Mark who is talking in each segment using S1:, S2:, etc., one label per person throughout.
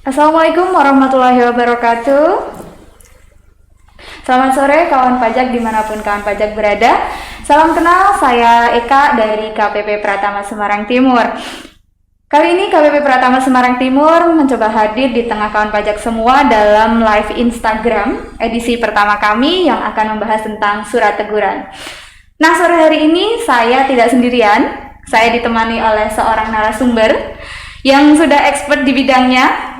S1: Assalamualaikum warahmatullahi wabarakatuh. Selamat sore kawan pajak dimanapun kawan pajak berada. Salam kenal, saya Eka dari KPP Pratama Semarang Timur. Kali ini KPP Pratama Semarang Timur mencoba hadir di tengah kawan pajak semua dalam live Instagram edisi pertama kami yang akan membahas tentang surat teguran. Nah, sore hari ini saya tidak sendirian. Saya ditemani oleh seorang narasumber yang sudah expert di bidangnya.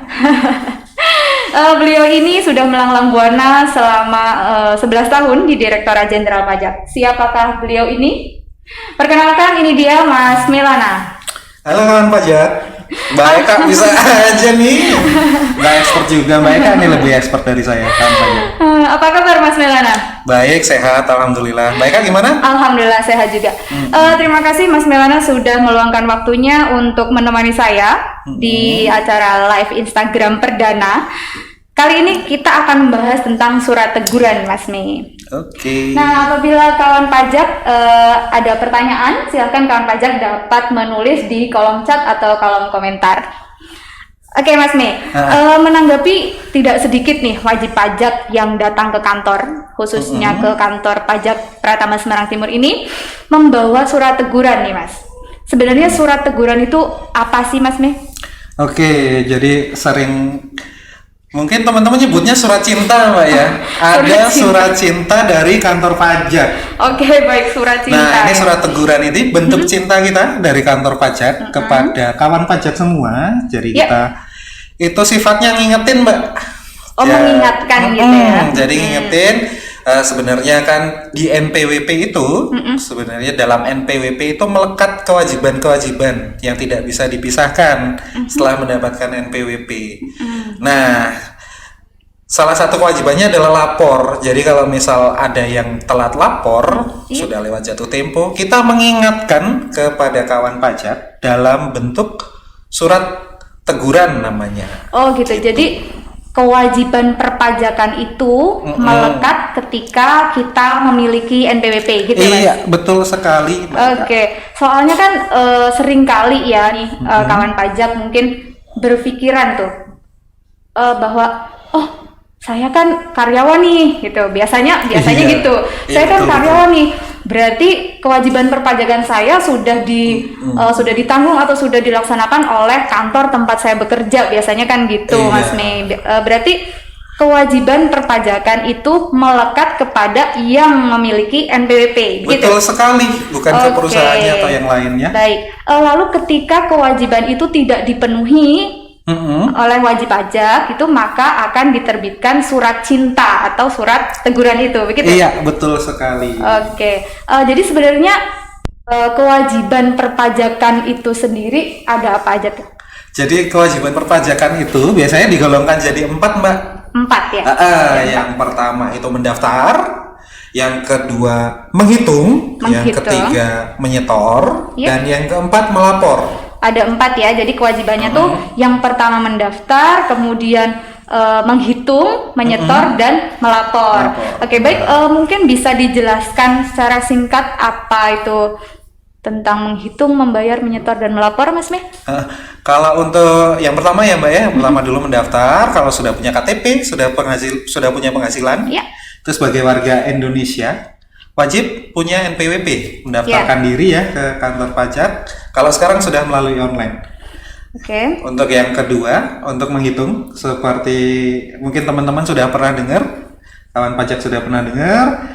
S1: Beliau ini sudah melanglang buana selama 11 tahun di Direktorat Jenderal Pajak. Siapakah beliau ini? Perkenalkan, ini dia Mas Melana.
S2: Halo kawan pajak, Mbak Eka bisa aja nih. Nggak expert juga, Mbak Eka ini lebih expert dari saya kawan pajak.
S1: Apa kabar Mas Melana?
S2: Baik, sehat, alhamdulillah. Mbak Eka gimana?
S1: Alhamdulillah sehat juga. Terima kasih Mas Melana sudah meluangkan waktunya untuk menemani saya di acara live Instagram perdana. Kali ini kita akan membahas tentang surat teguran, Mas Mei.
S2: Oke.
S1: Nah, apabila kawan pajak ada pertanyaan, silakan kawan pajak dapat menulis di kolom chat atau kolom komentar. Oke, Mas Mei, menanggapi tidak sedikit nih wajib pajak yang datang ke kantor, khususnya ke kantor pajak Pratama Semarang Timur ini, membawa surat teguran nih, Mas. Sebenarnya surat teguran itu apa sih, Mas Mei?
S2: Oke, jadi mungkin teman-teman nyebutnya surat cinta, Mbak ya. Ada surat cinta dari kantor pajak.
S1: Oke, baik, surat cinta.
S2: Nah, ini surat teguran ini bentuk cinta kita dari kantor pajak kepada kawan pajak semua. Jadi kita itu sifatnya ngingetin, Mbak.
S1: Oh, mengingatkan gitu ya.
S2: Jadi ngingetin sebenarnya kan di NPWP itu sebenarnya dalam NPWP itu melekat kewajiban-kewajiban yang tidak bisa dipisahkan setelah mendapatkan NPWP. Nah, salah satu kewajibannya adalah lapor. Jadi kalau misal ada yang telat lapor, sudah lewat jatuh tempo, kita mengingatkan kepada kawan pajak dalam bentuk surat teguran namanya.
S1: Oh gitu. Jadi kewajiban perpajakan itu melekat ketika kita memiliki NPWP gitu, Mas?
S2: Iya, betul sekali.
S1: Oke. Soalnya kan sering kali ya nih kawan pajak mungkin berpikiran tuh bahwa saya kan karyawan nih gitu. Biasanya gitu. Saya kan karyawan nih. Berarti kewajiban perpajakan saya sudah sudah ditanggung atau sudah dilaksanakan oleh kantor tempat saya bekerja. Biasanya kan gitu, Mas Mei. Berarti kewajiban perpajakan itu melekat kepada yang memiliki NPWP.
S2: Betul sekali, bukan ke perusahaannya atau yang lainnya.
S1: Baik. Lalu ketika kewajiban itu tidak dipenuhi oleh wajib pajak itu, maka akan diterbitkan surat cinta atau surat teguran itu, begitu?
S2: Iya, betul sekali.
S1: Oke. Jadi sebenarnya kewajiban perpajakan itu sendiri ada apa aja tuh?
S2: Jadi kewajiban perpajakan itu biasanya digolongkan jadi 4, Mbak.
S1: 4 ya?
S2: Yang pertama itu mendaftar, yang kedua menghitung, yang ketiga menyetor, dan yang keempat melapor.
S1: Ada 4 ya, jadi kewajibannya tuh yang pertama mendaftar, kemudian menghitung, menyetor, dan melapor. Oke, baik, mungkin bisa dijelaskan secara singkat apa itu tentang menghitung, membayar, menyetor, dan melapor, Mas Mei?
S2: Kalau untuk yang pertama ya, Mbak ya, yang pertama dulu mendaftar, kalau sudah punya KTP, sudah punya penghasilan, itu sebagai warga Indonesia, wajib punya NPWP, mendaftarkan diri ya ke kantor pajak. Kalau sekarang sudah melalui online.
S1: Oke.
S2: Untuk yang kedua, untuk menghitung, seperti mungkin teman-teman sudah pernah dengar, kawan pajak sudah pernah dengar,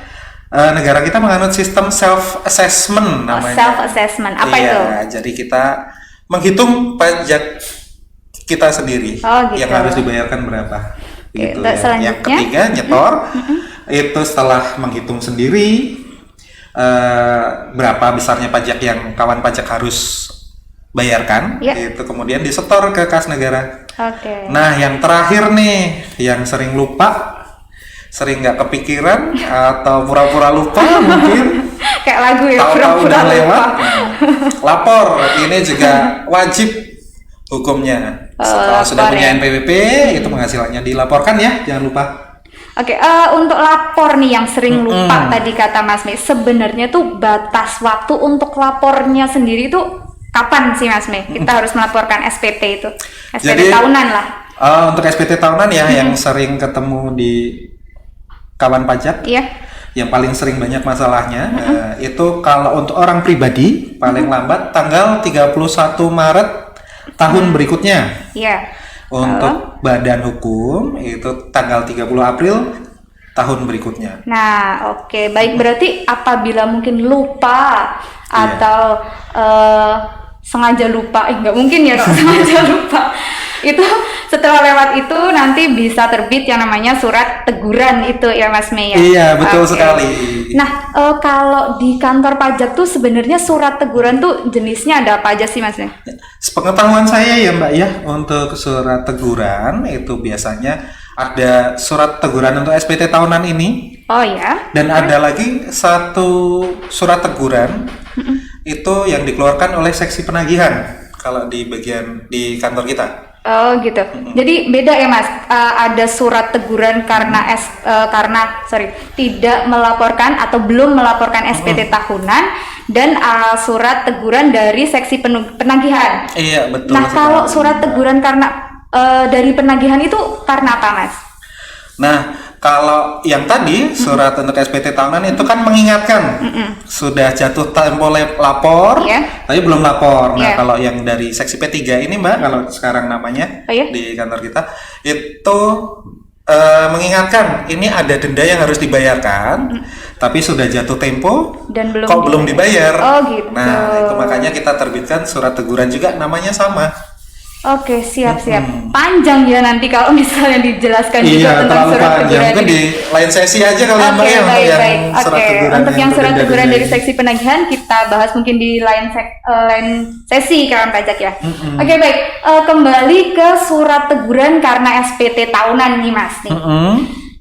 S2: negara kita menganut sistem self assessment namanya.
S1: Self assessment, apa itu?
S2: Jadi kita menghitung pajak kita sendiri yang harus dibayarkan berapa. Gitu ya. Yang ketiga nyetor. Itu setelah menghitung sendiri berapa besarnya pajak yang kawan pajak harus bayarkan, itu kemudian disetor ke kas negara. Nah, yang terakhir nih, yang sering lupa, sering nggak kepikiran atau pura-pura lupa mungkin,
S1: kayak lagu ya,
S2: tahu-tahu udah lewat, lapor. Ini juga wajib hukumnya. Setelah sudah punya NPWP, itu penghasilannya dilaporkan ya, jangan lupa.
S1: Oke, untuk lapor nih yang sering lupa tadi kata Mas Mei, sebenarnya tuh batas waktu untuk lapornya sendiri tuh kapan sih Mas Mei? Kita harus melaporkan SPT itu, SPT tahunan lah.
S2: Untuk SPT tahunan ya, yang sering ketemu di kawan pajak,
S1: Iya.
S2: yang paling sering banyak masalahnya, itu kalau untuk orang pribadi, paling lambat tanggal 31 Maret tahun berikutnya.
S1: Iya.
S2: Untuk badan hukum, itu tanggal 30 April tahun berikutnya.
S1: Nah, oke, baik, berarti apabila mungkin lupa atau sengaja lupa, nggak mungkin ya kalau sengaja lupa, itu setelah lewat itu nanti bisa terbit yang namanya surat teguran itu ya Mas Mei ya?
S2: Iya, betul
S1: Oke.
S2: sekali.
S1: Nah, kalau di kantor pajak tuh sebenarnya surat teguran tuh jenisnya ada apa aja sih Mas Mei?
S2: Sepengetahuan saya ya Mbak ya, untuk surat teguran itu biasanya ada surat teguran untuk SPT tahunan ini,
S1: Oh ya?
S2: dan ada lagi satu surat teguran itu yang dikeluarkan oleh seksi penagihan kalau di bagian di kantor kita.
S1: Oh gitu. Jadi beda ya Mas. Ada surat teguran karena tidak melaporkan atau belum melaporkan SPT tahunan dan surat teguran dari seksi penagihan.
S2: Iya, betul
S1: Nah,
S2: sekali.
S1: kalau surat teguran karena dari penagihan itu karena apa Mas?
S2: Nah, kalau yang tadi surat untuk SPT tahunan itu kan mengingatkan sudah jatuh tempo lapor,
S1: Iya.
S2: tapi belum lapor. Nah,
S1: Iya.
S2: kalau yang dari seksi P3 ini Mbak, kalau sekarang namanya
S1: Oh, iya?
S2: di kantor kita itu mengingatkan ini ada denda yang harus dibayarkan, tapi sudah jatuh tempo
S1: Dan belum
S2: kok belum dibayar.
S1: Oh, gitu.
S2: Nah, itu makanya kita terbitkan surat teguran juga namanya sama.
S1: Oke, siap. Panjang ya nanti kalau misalnya dijelaskan juga
S2: Iya,
S1: tentang
S2: terlalu
S1: surat
S2: panjang.
S1: teguran
S2: Mungkin
S1: ini.
S2: di lain sesi aja kali ya, Mbak,
S1: Oke,
S2: ya, untuk yang
S1: baik.
S2: surat
S1: Oke,
S2: teguran
S1: untuk yang surat
S2: berbeda-beda
S1: teguran dari
S2: ini.
S1: seksi penagihan kita bahas mungkin di lain sesi kawan pajak ya. Oke, baik. Kembali ke surat teguran karena SPT tahunan nih Mas nih.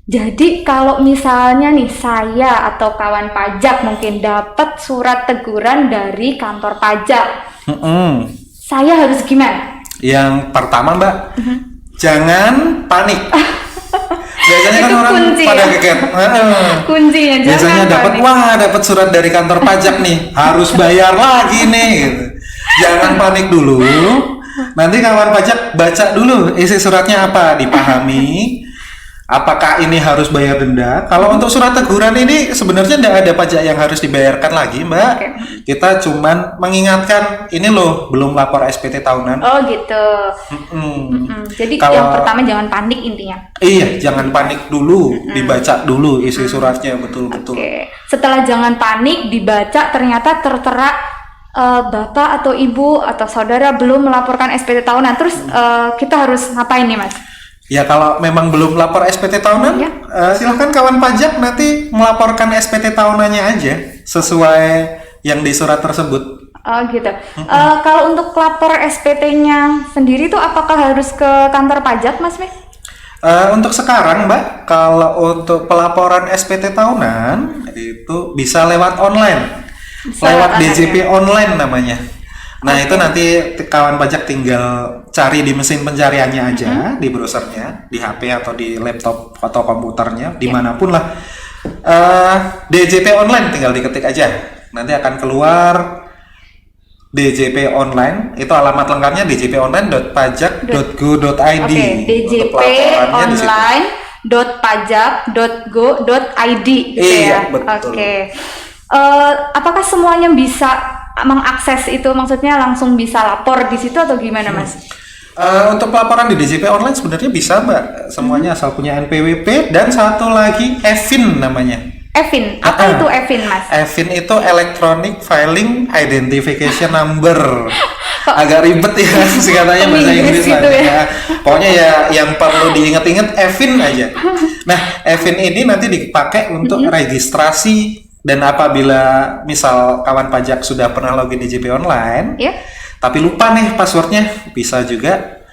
S1: Jadi kalau misalnya nih saya atau kawan pajak mungkin dapat surat teguran dari kantor pajak, saya harus gimana?
S2: Yang pertama Mbak, jangan panik. Biasanya kan
S1: Itu
S2: orang
S1: kunci
S2: pada
S1: ya?
S2: kaget.
S1: Kuncinya jangan
S2: Biasanya dapat,
S1: panik.
S2: wah dapat surat dari kantor pajak nih, harus bayar lagi nih. Gitu. Jangan panik dulu. Nanti kawan pajak baca dulu isi suratnya apa, dipahami. Apakah ini harus bayar denda? Kalau untuk surat teguran ini sebenarnya tidak ada pajak yang harus dibayarkan lagi, Mbak.
S1: Oke.
S2: Kita cuman mengingatkan ini loh belum lapor SPT tahunan.
S1: Oh gitu. Jadi
S2: Kalau-
S1: yang pertama jangan panik intinya.
S2: Iya, jangan panik dulu, dibaca dulu isi suratnya betul-betul.
S1: Oke. Setelah jangan panik dibaca ternyata tertera bapak atau ibu atau saudara belum melaporkan SPT tahunan. Terus kita harus ngapain nih Mas?
S2: Ya kalau memang belum lapor SPT tahunan,
S1: Ya.
S2: silahkan kawan pajak nanti melaporkan SPT tahunannya aja sesuai yang di surat tersebut.
S1: Oh gitu. Kalau untuk lapor SPT-nya sendiri tuh apakah harus ke kantor pajak Mas Mi?
S2: Untuk sekarang Mbak, kalau untuk pelaporan SPT tahunan itu bisa lewat online, lewat
S1: online,
S2: DJP online namanya. Nah itu nanti kawan pajak tinggal cari di mesin pencariannya aja, di browsernya, di HP atau di laptop atau komputernya, dimanapun lah. DJP online tinggal diketik aja, nanti akan keluar DJP online. Itu alamat lengkapnya djponline.pajak.go.id.
S1: Oke,
S2: Untuk pelaporannya di situ.
S1: djponline.pajak.go.id gitu
S2: Iya,
S1: ya.
S2: betul.
S1: Oke. Apakah semuanya bisa mengakses itu, maksudnya langsung bisa lapor di situ atau gimana Mas?
S2: Untuk pelaporan di DJP online sebenarnya bisa Mbak, semuanya asal punya NPWP dan satu lagi EVIN namanya.
S1: EVIN, apa itu EVIN Mas?
S2: EVIN itu Electronic Filing Identification Number. Agak ribet ya singkatannya bahasa Inggris lah.
S1: gitu ya.
S2: Pokoknya ya yang perlu diingat-ingat EVIN aja. Nah, EVIN ini nanti dipakai untuk registrasi, dan apabila misal kawan pajak sudah pernah login di DJP online,
S1: Ya.
S2: tapi lupa nih passwordnya, bisa juga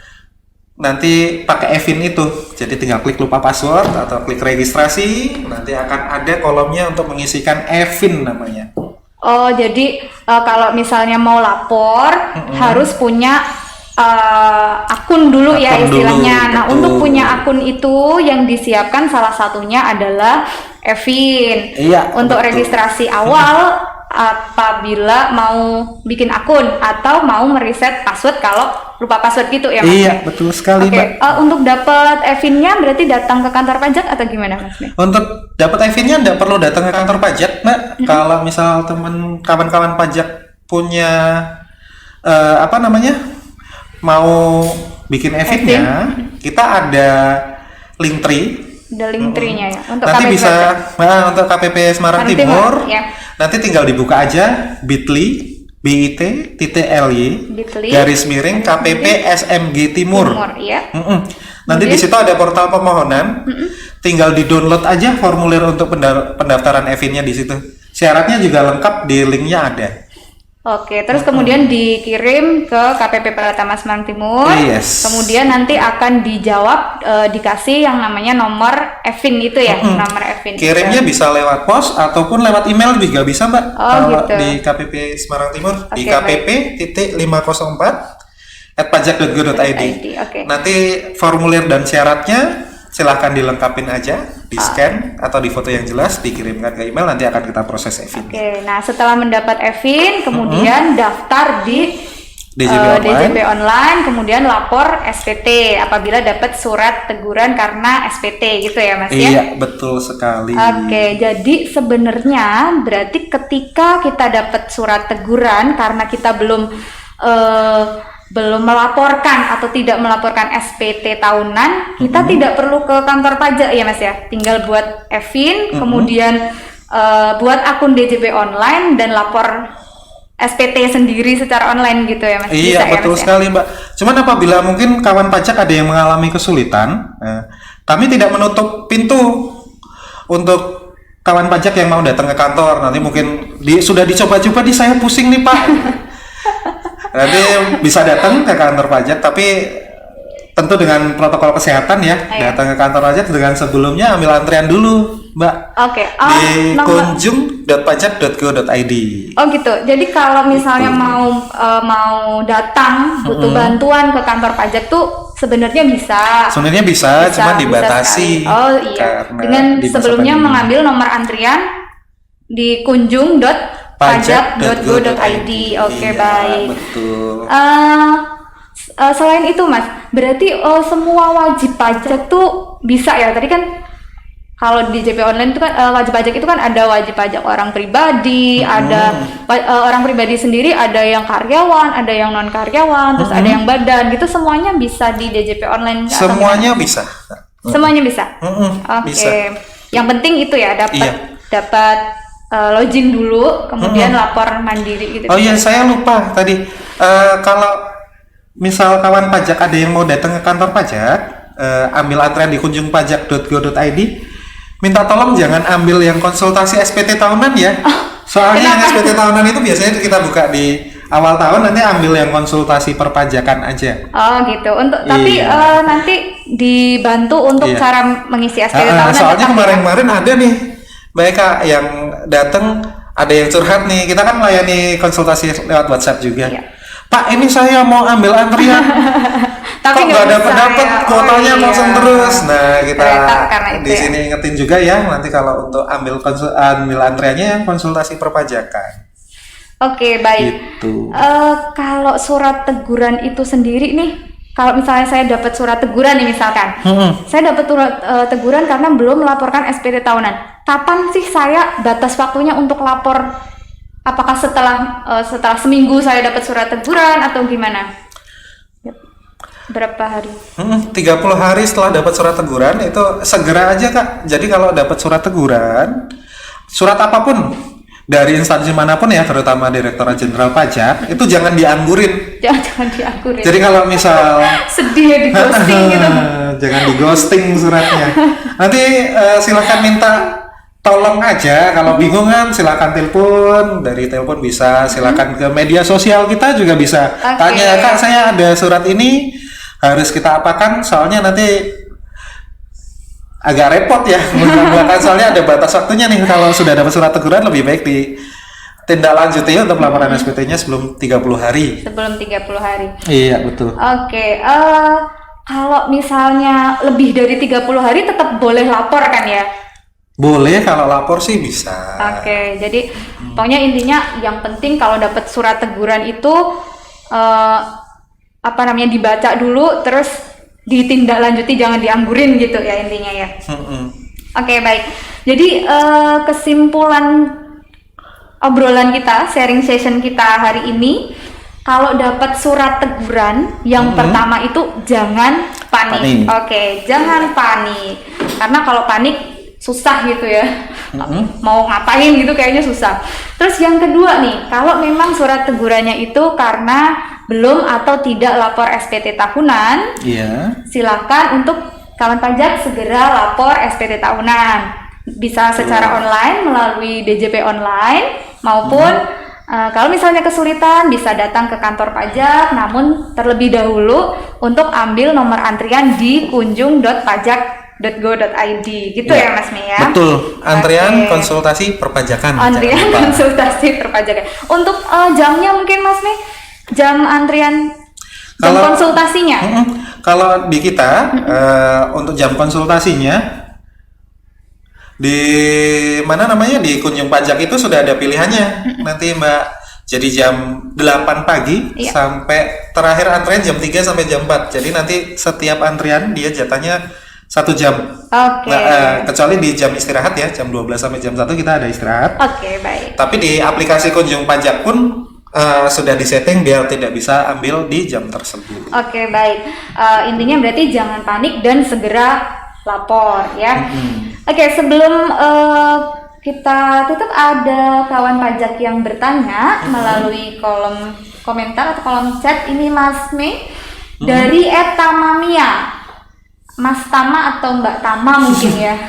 S2: nanti pakai EVIN itu. Jadi tinggal klik lupa password atau klik registrasi, nanti akan ada kolomnya untuk mengisikan EVIN namanya.
S1: Oh, jadi kalau misalnya mau lapor harus punya akun dulu ya
S2: Akun
S1: istilahnya.
S2: dulu,
S1: Nah,
S2: betul.
S1: untuk punya akun itu yang disiapkan salah satunya adalah EVIN.
S2: Iya,
S1: Untuk
S2: betul.
S1: registrasi awal apabila mau bikin akun atau mau mereset password kalau lupa password gitu ya Mas?
S2: Iya, betul sekali,
S1: Oke,
S2: Mbak.
S1: untuk dapat EVIN-nya berarti datang ke kantor pajak atau gimana Mas?
S2: Untuk dapat EVIN-nya nggak perlu datang ke kantor pajak, Mbak. Kalau misal teman kawan-kawan pajak punya mau bikin EVIN-nya, kita ada Linktree.
S1: Ada Linktree-nya ya untuk
S2: Nanti
S1: KPP
S2: bisa
S1: pajak.
S2: untuk KPP Semarang
S1: Semarang
S2: Timur.
S1: ya.
S2: Nanti tinggal dibuka aja bit.ly garis miring KPP SMG Timur.
S1: Ya.
S2: Nanti di situ ada portal pemohonan. Tinggal di-download aja formulir untuk pendaftaran EVIN-nya di situ. Syaratnya juga lengkap, di linknya ada.
S1: Oke, terus kemudian dikirim ke KPP Pratama Semarang Timur.
S2: Yes.
S1: Kemudian nanti akan dijawab, dikasih yang namanya nomor EVIN itu ya, nomor EVIN.
S2: Kirimnya bisa lewat pos ataupun lewat email juga bisa, Mbak.
S1: Oh,
S2: kalau
S1: gitu.
S2: di KPP Semarang Timur di
S1: Oke,
S2: kpp.504@pajak.go.id.
S1: Oke.
S2: Nanti formulir dan syaratnya silahkan dilengkapin aja, di scan atau di foto yang jelas, dikirimkan ke email, nanti akan kita proses EVIN.
S1: Oke, nah setelah mendapat EVIN, kemudian daftar di DJP online, kemudian lapor SPT apabila dapat surat teguran karena SPT gitu ya Mas ya?
S2: Iya, betul sekali.
S1: Oke, jadi sebenarnya berarti ketika kita dapat surat teguran karena kita belum melaporkan atau tidak melaporkan SPT tahunan, kita tidak perlu ke kantor pajak ya Mas ya? Tinggal buat EVIN, kemudian buat akun DJP online dan lapor SPT sendiri secara online gitu ya Mas?
S2: Iya,
S1: Bisa
S2: betul
S1: ya, Mas,
S2: sekali Mbak. Cuman apabila mungkin kawan pajak ada yang mengalami kesulitan, kami tidak menutup pintu untuk kawan pajak yang mau datang ke kantor. Nanti mungkin sudah dicoba-coba saya pusing nih Pak. Nanti bisa datang ke kantor pajak, tapi tentu dengan protokol kesehatan ya. Datang ke kantor pajak dengan sebelumnya ambil antrian dulu, Mbak.
S1: Oke.
S2: Di kunjung.pajak.go.id.
S1: Oh gitu. Jadi kalau misalnya mau datang butuh bantuan ke kantor pajak tuh sebenarnya bisa.
S2: Sebenarnya bisa, cuma dibatasi.
S1: Oh iya. Dengan sebelumnya mengambil nomor antrian di kunjung.pajak.go.id. Oke,
S2: iya,
S1: baik.
S2: Betul.
S1: Selain itu Mas, berarti semua wajib pajak tuh bisa ya? Tadi kan kalau di JP online itu kan wajib pajak itu kan ada wajib pajak orang pribadi, ada orang pribadi sendiri, ada yang karyawan, ada yang non karyawan, terus ada yang badan, gitu semuanya bisa di DJP online.
S2: Semuanya bisa.
S1: Semuanya bisa. Oke.
S2: Bisa.
S1: Yang penting itu ya dapat login dulu, kemudian lapor mandiri gitu.
S2: Oh iya, saya lupa tadi. Kalau misal kawan pajak ada yang mau datang ke kantor pajak, ambil antrean di kunjungpajak.go.id, minta tolong jangan ambil yang konsultasi SPT tahunan ya. Soalnya yang SPT tahunan itu biasanya kita buka di awal tahun, nanti ambil yang konsultasi perpajakan aja.
S1: Oh gitu. Tapi nanti dibantu untuk cara mengisi SPT tahunan.
S2: Soalnya kemarin-kemarin ada nih, baik Kak, yang datang ada yang curhat nih. Kita kan melayani konsultasi lewat WhatsApp juga. Pak, ini saya mau ambil antrian,
S1: tapi
S2: kok nggak dapat kuotanya kosong terus. Nah, kita di sini ingetin juga ya, nanti kalau untuk ambil antriannya yang konsultasi perpajakan.
S1: Oke, baik.
S2: Gitu.
S1: Kalau surat teguran itu sendiri nih, kalau misalnya saya dapat surat teguran nih misalkan, saya dapat surat teguran karena belum melaporkan SPT tahunan. Kapan sih saya batas waktunya untuk lapor? Apakah setelah seminggu saya dapat surat teguran atau gimana? Berapa hari?
S2: 30 hari setelah dapat surat teguran itu segera aja Kak. Jadi kalau dapat surat teguran, surat apapun dari instansi manapun ya, terutama Direktorat Jenderal Pajak, itu jangan dianggurin.
S1: Jangan dianggurin.
S2: Jadi kalau misal
S1: sedih ya di ghosting gitu.
S2: Jangan di ghosting suratnya. Nanti silakan minta tolong aja, kalau bingung kan silakan telepon, dari telepon bisa, silakan ke media sosial kita juga bisa. Tanya, Kak, saya ada surat ini, harus kita apakan, soalnya nanti agak repot ya, soalnya ada batas waktunya nih, kalau sudah dapat surat teguran lebih baik ditindaklanjuti untuk pelaporan SPT-nya sebelum 30 hari.
S1: Sebelum 30 hari.
S2: Iya, betul.
S1: Oke, kalau misalnya lebih dari 30 hari tetap boleh lapor kan ya?
S2: Boleh, kalau lapor sih bisa.
S1: Oke, jadi pokoknya intinya yang penting kalau dapat surat teguran itu dibaca dulu, terus ditindaklanjuti, jangan dianggurin gitu ya intinya ya. Oke, baik. Jadi kesimpulan obrolan kita, sharing session kita hari ini, kalau dapat surat teguran, yang pertama itu jangan panik. Oke, jangan panik. Karena kalau panik susah gitu ya. Mau ngapain gitu kayaknya susah. Terus yang kedua nih, kalau memang surat tegurannya itu karena belum atau tidak lapor SPT tahunan, silakan untuk kawan pajak segera lapor SPT tahunan. Bisa secara online melalui DJP online maupun kalau misalnya kesulitan bisa datang ke kantor pajak, namun terlebih dahulu untuk ambil nomor antrian di kunjung.pajak.go.id gitu ya Mas Mi ya.
S2: Betul, antrian konsultasi perpajakan.
S1: Antrian konsultasi perpajakan. Untuk jamnya mungkin Mas Mi, jam antrian, jam konsultasinya.
S2: Kalau di kita untuk jam konsultasinya di mana namanya di kunjung pajak itu sudah ada pilihannya. Nanti Mbak, jadi jam 8 pagi sampai terakhir antrian jam 3 sampai jam 4. Jadi nanti setiap antrian dia jatahnya 1 jam. Kecuali di jam istirahat ya, jam 12 sampai jam 1 kita ada istirahat.
S1: Baik.
S2: Tapi di aplikasi kunjung pajak pun sudah disetting biar tidak bisa ambil di jam tersebut.
S1: Baik. Intinya berarti jangan panik dan segera lapor ya. Sebelum kita tutup, ada kawan pajak yang bertanya melalui kolom komentar atau kolom chat ini Mas Mi dari @tamamia. Mas Tama atau Mbak Tama mungkin ya.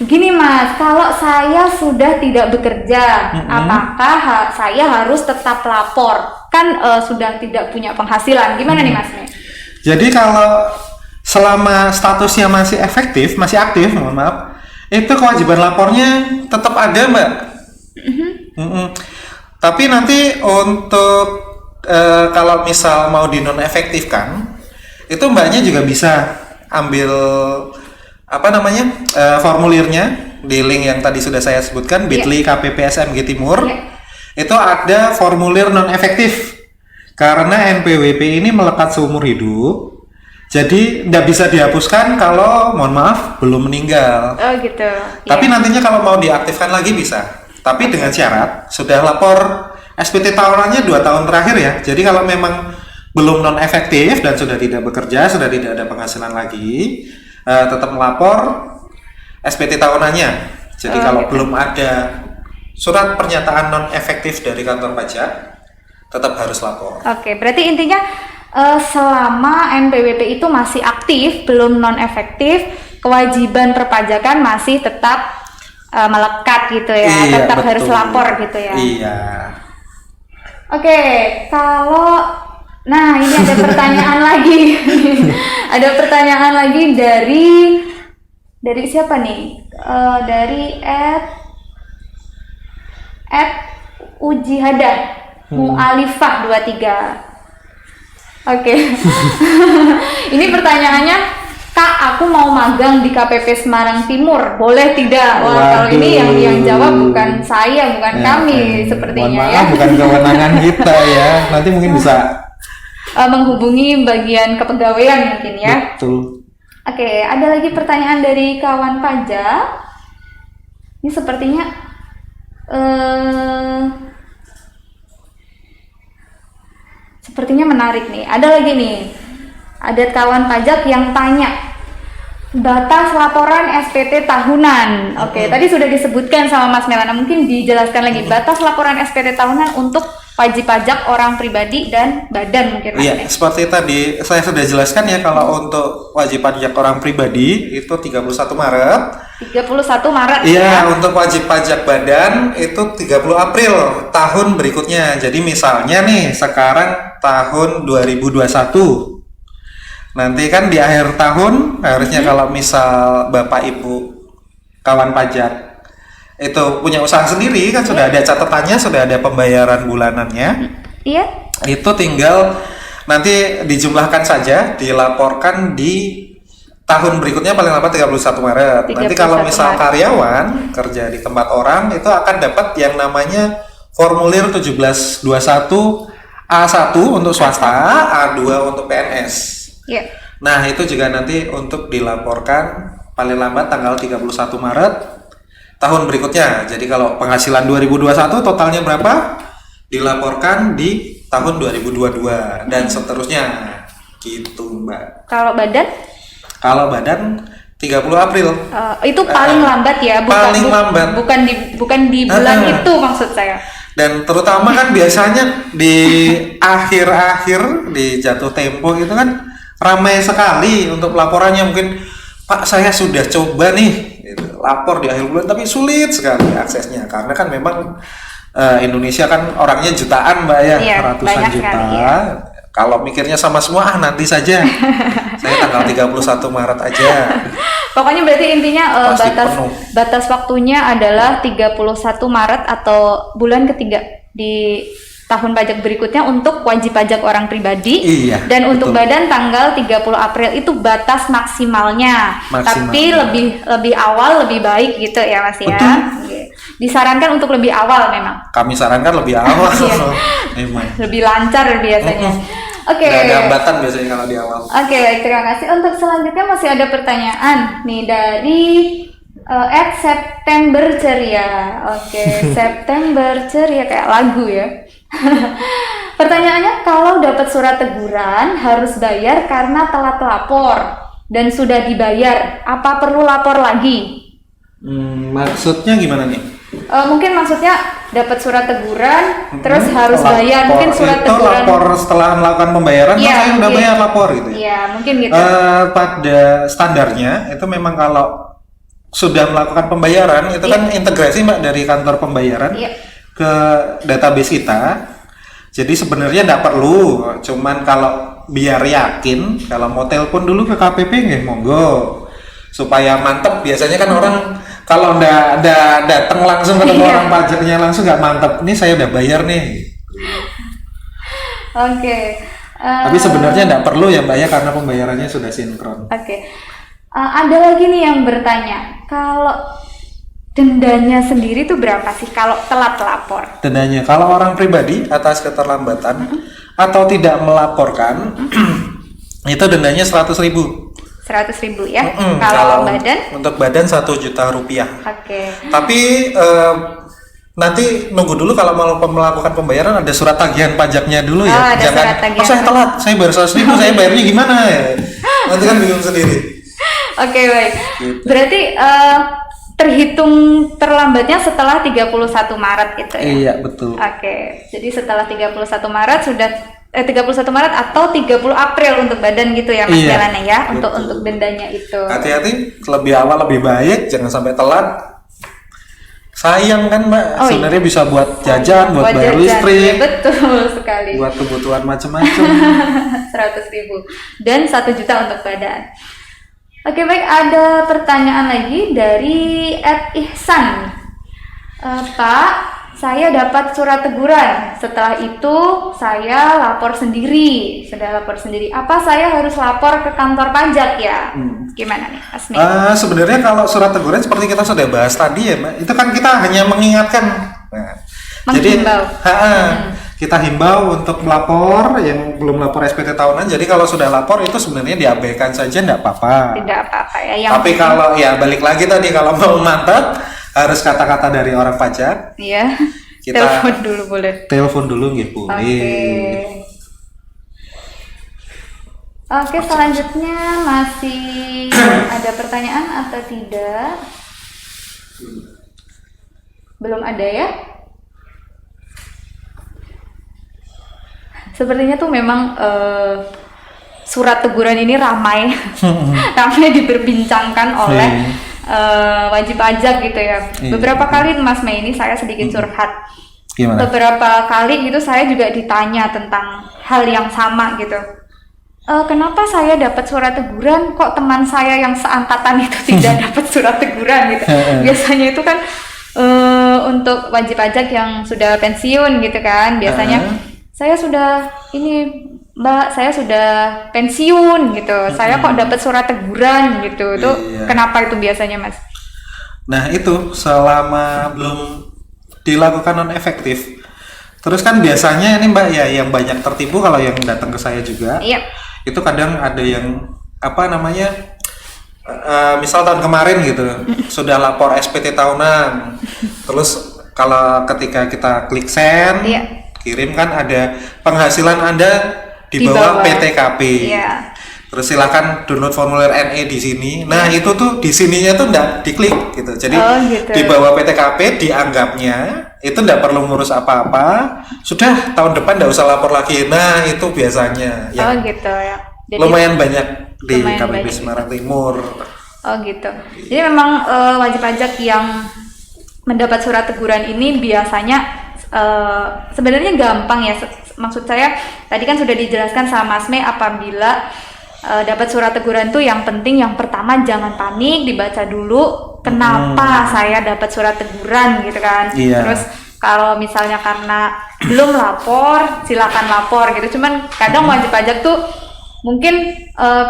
S1: Gini Mas, kalau saya sudah tidak bekerja, apakah saya harus tetap lapor? Kan sudah tidak punya penghasilan. Gimana nih Mas?
S2: Jadi kalau selama statusnya masih efektif, masih aktif, mohon maaf, itu kewajiban lapornya tetap ada Mbak. Tapi nanti untuk kalau misal mau dinonefektifkan, itu Mbaknya juga bisa ambil formulirnya di link yang tadi sudah saya sebutkan, bit.ly KPPSMG Timur. Itu ada formulir non efektif karena NPWP ini melekat seumur hidup, jadi tidak bisa dihapuskan kalau mohon maaf belum meninggal. Tapi nantinya kalau mau diaktifkan lagi bisa, tapi dengan syarat sudah lapor SPT tahunannya 2 tahun terakhir ya. Jadi kalau memang belum non efektif dan sudah tidak bekerja, sudah tidak ada penghasilan lagi, tetap melapor SPT tahunannya. Jadi kalau belum ada surat pernyataan non efektif dari kantor pajak, tetap harus lapor.
S1: Berarti intinya selama NPWP itu masih aktif, belum non efektif, kewajiban perpajakan masih tetap melekat gitu ya, tetap betul. Harus lapor gitu ya. Kalau ini ada pertanyaan lagi. Ada pertanyaan lagi dari siapa nih? Dari @ujihada Mu'alifah 23. Ini pertanyaannya, Kak, aku mau magang di KPP Semarang Timur, boleh tidak? Kalau ini yang jawab bukan saya, bukan kami sepertinya.
S2: Mohon maaf, bukan kewenangan kita ya. Nanti mungkin bisa
S1: menghubungi bagian kepegawaian mungkin ya.
S2: Betul.
S1: Ada lagi pertanyaan dari kawan pajak. Ini sepertinya menarik nih. Ada lagi nih. Ada kawan pajak yang tanya batas laporan SPT tahunan. Tadi sudah disebutkan sama Mas Melana. Mungkin dijelaskan lagi batas laporan SPT tahunan untuk wajib pajak orang pribadi dan badan mungkin.
S2: Iya, seperti tadi saya sudah jelaskan ya, kalau untuk wajib pajak orang pribadi itu 31 Maret.
S1: 31 Maret.
S2: Iya, untuk wajib pajak badan itu 30 April tahun berikutnya. Jadi misalnya nih sekarang tahun 2021. Nanti kan di akhir tahun harusnya kalau misal Bapak Ibu kawan pajak itu punya usaha sendiri kan sudah ada catatannya, sudah ada pembayaran bulanannya. Itu tinggal nanti dijumlahkan saja, dilaporkan di tahun berikutnya paling lambat 31 Maret. Nanti kalau
S1: 31
S2: misal
S1: Maret.
S2: karyawan kerja di tempat orang itu akan dapat yang namanya formulir 1721 A1 untuk swasta, A2 untuk PNS.
S1: Ya.
S2: Nah, itu juga nanti untuk dilaporkan paling lambat tanggal 31 Maret tahun berikutnya. Jadi kalau penghasilan 2021 totalnya berapa? Dilaporkan di tahun 2022 dan seterusnya. Gitu, Mbak.
S1: Kalau badan?
S2: Kalau badan 30 April.
S1: Itu paling lambat ya,
S2: paling lambat.
S1: bukan di bulan itu maksud saya.
S2: Dan terutama kan biasanya di akhir-akhir di jatuh tempo itu kan ramai sekali untuk laporannya. Mungkin Pak, saya sudah coba nih gitu, lapor di akhir bulan tapi sulit sekali aksesnya karena kan memang Indonesia kan orangnya jutaan, Mbak ya,
S1: Iya,
S2: ratusan
S1: banyak
S2: juta.
S1: sekali, ya.
S2: Kalau mikirnya sama semua nanti saja. Saya tanggal 31 Maret aja.
S1: Pokoknya berarti intinya
S2: Pasti penuh.
S1: batas waktunya adalah 31 Maret atau bulan ketiga di tahun pajak berikutnya untuk wajib pajak orang pribadi.
S2: Iya,
S1: Dan untuk
S2: betul.
S1: badan tanggal 30 April itu batas maksimalnya. Tapi lebih awal lebih baik gitu ya Mas ya.
S2: Betul.
S1: Oke. Disarankan untuk lebih awal memang.
S2: Kami sarankan lebih awal.
S1: Iya.
S2: Memang.
S1: Lebih lancar biasanya. Oke.
S2: Nggak ada hambatan biasanya kalau di awal.
S1: Oke, baik, terima kasih. Untuk selanjutnya masih ada pertanyaan nih dari @September Ceria. Oke, September Ceria kayak lagu ya. Pertanyaannya, kalau dapat surat teguran harus bayar karena telat lapor dan sudah dibayar, apa perlu lapor lagi?
S2: Maksudnya gimana nih?
S1: Mungkin maksudnya dapat surat teguran terus harus bayar, mungkin surat
S2: itu
S1: teguran.
S2: lapor setelah melakukan pembayaran,
S1: Iya,
S2: saya udah
S1: mungkin.
S2: bayar lapor gitu ya.
S1: Iya, mungkin gitu.
S2: Pada standarnya itu memang kalau sudah melakukan pembayaran itu kan integrasi, Mbak, dari kantor pembayaran
S1: Iya.
S2: ke database kita. Jadi sebenarnya nggak perlu, cuman kalau biar yakin, kalau mau telepon dulu ke KPP nggih, monggo, supaya mantep. Biasanya kan orang kalau nggak datang langsung ketemu
S1: Iya.
S2: orang pajaknya langsung nggak mantep. Nih saya udah bayar nih.
S1: Oke.
S2: Tapi sebenarnya nggak perlu ya, Mbak ya, karena pembayarannya sudah sinkron.
S1: Oke. Ada lagi nih yang bertanya, kalau dendanya sendiri tuh berapa sih kalau telat lapor?
S2: Dendanya kalau orang pribadi atas keterlambatan atau tidak melaporkan itu dendanya 100.000.
S1: 100.000 ya.
S2: Mm-mm.
S1: Kalau badan?
S2: Untuk badan 1 juta rupiah.
S1: Oke.
S2: Tapi nanti nunggu dulu kalau mau melakukan pembayaran ada surat tagihan pajaknya dulu ya.
S1: Oh, ada
S2: Jangan,
S1: surat tagihan
S2: oh saya telat, saya bayar 100.000, saya bayarnya gimana ya? Nanti kan bingung sendiri.
S1: Oke, baik.
S2: Gitu.
S1: Berarti terhitung terlambatnya setelah 31 Maret gitu ya.
S2: Iya, betul.
S1: Oke. Jadi setelah 31 Maret sudah 31 Maret atau 30 April untuk badan gitu ya Mas
S2: Iya,
S1: jalannya ya
S2: betul.
S1: untuk dendanya itu.
S2: Hati-hati, lebih awal lebih baik, jangan sampai telat. Sayang kan, Mbak,
S1: Oh,
S2: sebenarnya bisa buat jajan, buat bayar
S1: jajan,
S2: listrik,
S1: ya, betul sekali.
S2: buat kebutuhan macam-macam.
S1: 100.000 dan 1 juta untuk badan. Oke, baik, ada pertanyaan lagi dari @ihsan. Pak, saya dapat surat teguran. Setelah itu saya lapor sendiri. Sudah lapor sendiri. Apa saya harus lapor ke kantor pajak ya? Gimana nih, Asmi?
S2: Sebenarnya kalau surat teguran seperti kita sudah bahas tadi ya, Mbak, itu kan kita hanya mengingatkan. Nah, jadi
S1: Menghimbau.
S2: kita himbau untuk melapor yang belum lapor SPT tahunan. Jadi kalau sudah lapor itu sebenarnya diabaikan saja, enggak apa-apa.
S1: Tidak apa-apa ya.
S2: Tapi kalau ya balik lagi tadi, kalau mau mantap harus kata-kata dari orang pajak.
S1: Iya.
S2: Kita
S1: Telepon dulu boleh.
S2: Telepon dulu nggih
S1: Oke.
S2: boleh.
S1: Oke, selanjutnya masih ada pertanyaan atau tidak? Belum ada ya? Sepertinya tuh memang surat teguran ini ramai diperbincangkan oleh wajib pajak gitu ya.
S2: Iya.
S1: Beberapa kali Mas Mei ini saya sedikit curhat.
S2: Gimana?
S1: Beberapa kali gitu saya juga ditanya tentang hal yang sama gitu. Kenapa saya dapat surat teguran, kok teman saya yang seangkatan itu tidak dapat surat teguran gitu. Biasanya itu kan untuk wajib pajak yang sudah pensiun gitu kan. Biasanya saya sudah ini Mbak, saya sudah pensiun gitu. Saya kok dapat surat teguran gitu. Itu
S2: Iya.
S1: kenapa itu biasanya, Mas?
S2: Nah itu selama belum dilakukan non efektif. Terus kan biasanya ini Mbak ya yang banyak tertipu kalau yang datang ke saya juga.
S1: Iya.
S2: Itu kadang ada yang apa namanya misal tahun kemarin gitu sudah lapor SPT tahunan. Terus kalau ketika kita klik send,
S1: Iya.
S2: kirim kan ada penghasilan Anda di
S1: Di
S2: bawah
S1: bawah.
S2: PTKP.
S1: Iya.
S2: Terus silakan download formulir NE di sini. Nah, itu tuh di sininya tuh enggak diklik gitu. Jadi
S1: Oh, gitu.
S2: di bawah PTKP dianggapnya itu enggak perlu ngurus apa-apa. Sudah tahun depan enggak usah lapor lagi. Nah, itu biasanya
S1: Oh
S2: yang
S1: gitu ya. Jadi
S2: lumayan banyak di
S1: lumayan
S2: KPP
S1: banyak.
S2: Semarang Timur.
S1: Oh gitu. Jadi memang wajib pajak yang mendapat surat teguran ini biasanya sebenarnya gampang ya. Maksud saya tadi kan sudah dijelaskan sama Mas Mei apabila dapat surat teguran tuh yang penting yang pertama jangan panik, dibaca dulu kenapa saya dapat surat teguran gitu kan.
S2: Iya.
S1: Terus kalau misalnya karena belum lapor, silakan lapor gitu. Cuman kadang wajib pajak tuh mungkin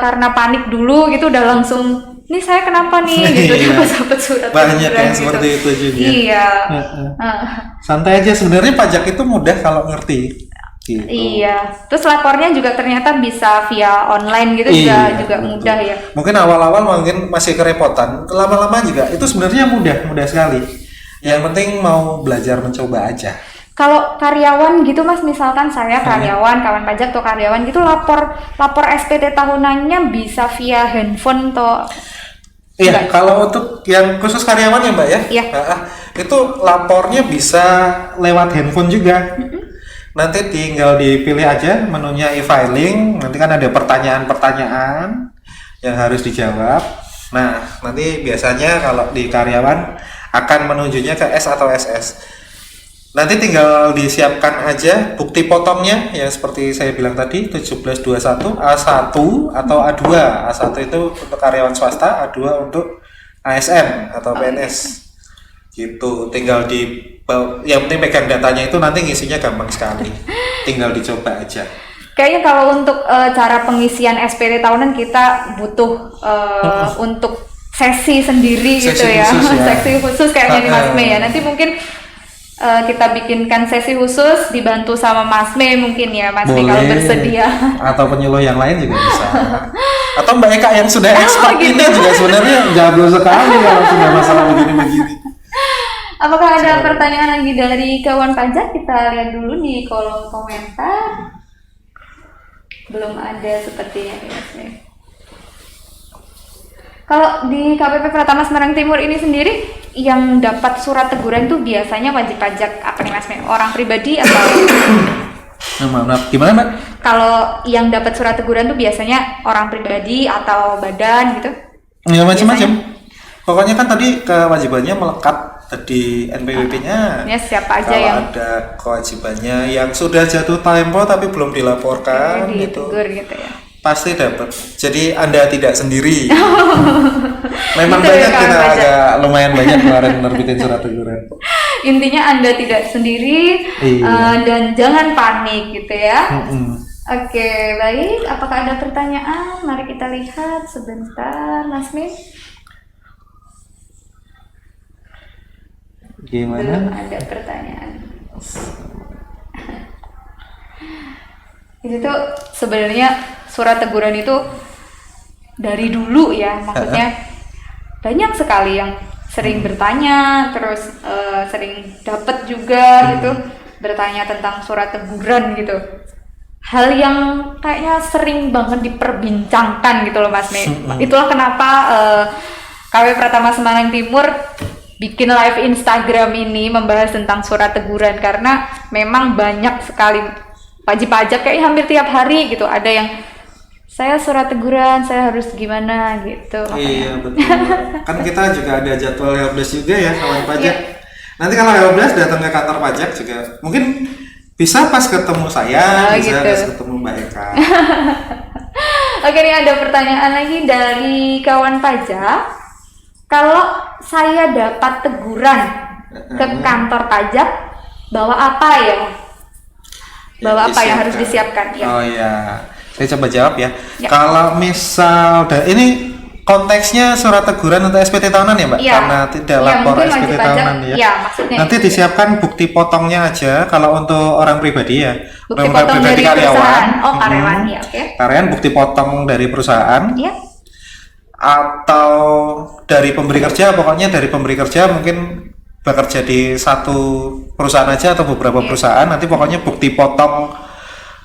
S1: karena panik dulu gitu udah langsung ini saya kenapa nih gitu
S2: Iya.
S1: dapat surat
S2: Banyak
S1: teguran
S2: yang
S1: gitu.
S2: seperti itu juga.
S1: Iya.
S2: Heeh.
S1: Heeh.
S2: Santai aja sebenarnya pajak itu mudah kalau ngerti. Gitu.
S1: Iya. Terus lapornya juga ternyata bisa via online gitu
S2: Iya,
S1: juga
S2: betul.
S1: mudah ya.
S2: Mungkin awal-awal mungkin masih kerepotan, lama-lama juga itu sebenarnya mudah sekali. Yang penting mau belajar mencoba aja.
S1: Kalau karyawan gitu Mas, misalkan saya karyawan, kawan pajak atau karyawan gitu lapor SPT tahunannya bisa via handphone atau
S2: Iya, kalau untuk yang khusus karyawan ya Mbak ya,
S1: Iya.
S2: itu lapornya bisa lewat handphone juga. Nanti tinggal dipilih aja menunya e-filing, nanti kan ada pertanyaan-pertanyaan yang harus dijawab. Nah, nanti biasanya kalau di karyawan akan menunjuknya ke S atau SS. Nanti tinggal disiapkan aja bukti potongnya yang seperti saya bilang tadi 1721 A1 atau A2. A1 itu untuk karyawan swasta, A2 untuk ASN atau PNS. Gitu, tinggal yang penting pegang datanya itu nanti ngisinya gampang sekali. Tinggal dicoba aja.
S1: kayaknya kalau untuk cara pengisian SPT tahunan kita butuh untuk sesi sendiri gitu
S2: Sesi
S1: ya.
S2: khusus ya.
S1: Sesi khusus kayaknya di Mas Mei ya. Nanti mungkin kita bikinkan sesi khusus dibantu sama Mas Mei mungkin ya Mas Mei kalau bersedia.
S2: Atau penyuluh yang lain juga bisa. Atau Mbak Eka yang sudah expert
S1: gitu.
S2: ini juga sebenarnya jago sekali kalau sudah masalah begini-begini.
S1: Apakah ada pertanyaan lagi dari kawan pajak? Kita lihat dulu di kolom komentar. Belum ada sepertinya Mas Mei. Kalau di KPP Pratama Semarang Timur ini sendiri yang dapat surat teguran tuh biasanya wajib pajak apa nih Mas Mei? Orang pribadi atau
S2: Maaf, gimana Mbak?
S1: kalau yang dapat surat teguran tuh biasanya orang pribadi atau badan gitu?
S2: Ya macam-macam. Pokoknya kan tadi kewajibannya melekat di NPWP-nya.
S1: Ya siapa aja
S2: Kalau
S1: yang
S2: ada kewajibannya yang sudah jatuh tempo tapi belum dilaporkan gitu,
S1: ditegur gitu ya.
S2: pasti dapat. Jadi Anda tidak sendiri. Memang
S1: Gitu ya,
S2: banyak
S1: kawan
S2: kita
S1: pajak.
S2: agak lumayan banyak kemarin nerbitin surat teguran.
S1: Intinya Anda tidak sendiri
S2: Iya.
S1: dan jangan panik gitu ya.
S2: Mm-mm.
S1: Oke, baik. Apakah ada pertanyaan? Mari kita lihat sebentar, Mas Mei. Belum
S2: Gimana?
S1: ada pertanyaan. Itu tuh sebenarnya surat teguran itu dari dulu ya, maksudnya banyak sekali yang sering bertanya, terus sering dapat juga gitu bertanya tentang surat teguran gitu. Hal yang kayaknya sering banget diperbincangkan gitu loh Mas Mei. Itulah kenapa KW Pratama Semarang Timur bikin live Instagram ini membahas tentang surat teguran karena memang banyak sekali wajib pajak kayak hampir tiap hari gitu ada yang saya surat teguran saya harus gimana gitu.
S2: Iya betul. Kan kita juga ada jadwal helpdesk juga ya kawan pajak.
S1: Iya.
S2: Nanti kalau helpdesk datang ke kantor pajak juga mungkin bisa pas ketemu saya, bisa
S1: gitu.
S2: pas ketemu Mbak Eka.
S1: Oke, ini ada pertanyaan lagi dari kawan pajak. Kalau saya dapat teguran ke kantor pajak, bawa apa ya? bahwa apa yang harus disiapkan ya.
S2: Oh ya, saya coba jawab ya.
S1: Ya.
S2: Kalau misal ini konteksnya surat teguran untuk SPT tahunan ya Mbak?
S1: Iya.
S2: Karena tidak
S1: Iya,
S2: lapor
S1: mungkin
S2: SPT
S1: wajib pajak.
S2: tahunan ya.
S1: Iya, maksudnya
S2: Nanti
S1: itu.
S2: disiapkan bukti potongnya aja kalau untuk orang pribadi ya.
S1: Bukti
S2: Orang
S1: potong
S2: pribadi
S1: dari perusahaan. Oh, karyawan ya, oke.
S2: Karyawan bukti potong dari perusahaan
S1: Iya.
S2: atau dari pemberi kerja, pokoknya dari pemberi kerja mungkin bekerja di satu perusahaan aja atau beberapa perusahaan, nanti pokoknya bukti potong